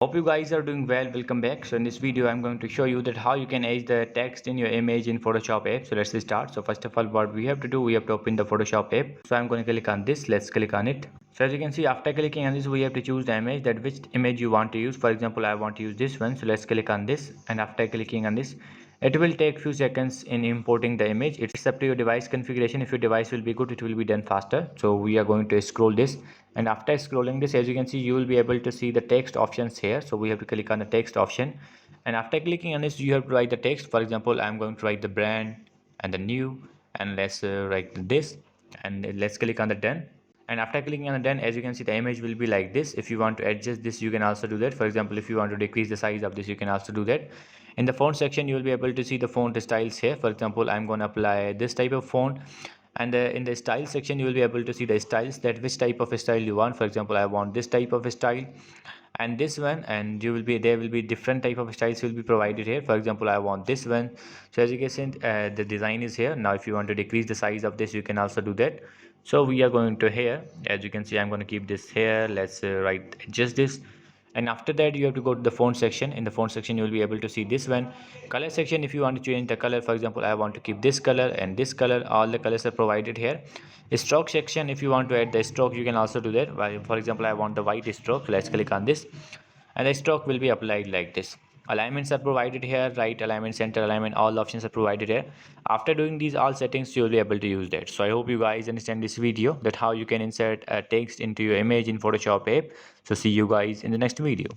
Hope you guys are doing well. Welcome back. So in this video I'm going to show you that how you can edit the text in your image in Photoshop app. So let's start. So first of all, what we have to do, we have to open the Photoshop app. So I'm going to click on this. Let's click on it. So as you can see, after clicking on this, we have to choose the image, that which image you want to use. For example, I want to use this one. So let's click on this, and after clicking on this, it will take few seconds in importing the image. It's up to your device configuration. If your device will be good, it will be done faster. So we are going to scroll this, and after scrolling this, as you can see, you will be able to see the text options here. So we have to click on the text option, and after clicking on this, you have to write the text. For example, I'm going to write the brand and the new, and let's write this, and let's click on the done. And after clicking on the done, as you can see, the image will be like this. If you want to adjust this, you can also do that. For example, if you want to decrease the size of this, you can also do that. In the font section, you will be able to see the font styles here. For example, I'm going to apply this type of font, and in the style section, you will be able to see the styles, that which type of style you want. For example, I want this type of style and this one, and you will be, there will be different type of styles will be provided here. For example, I want this one. So as you can see, the design is here. Now if you want to decrease the size of this, you can also do that. So we are going to here, as you can see, I'm going to keep this here. Let's write adjust this, and after that you have to go to the font section. In the font section, you will be able to see this one. Color section, if you want to change the color, for example, I want to keep this color and this color. All the colors are provided here. Stroke section, if you want to add the stroke, you can also do that. For example, I want the white stroke. Let's click on this, and the stroke will be applied like this. Alignments are provided here, right alignment, center alignment, all options are provided here. After doing these all settings, you will be able to use that. So I hope you guys understand this video, that how you can insert text into your image in Photoshop app. So see you guys in the next video.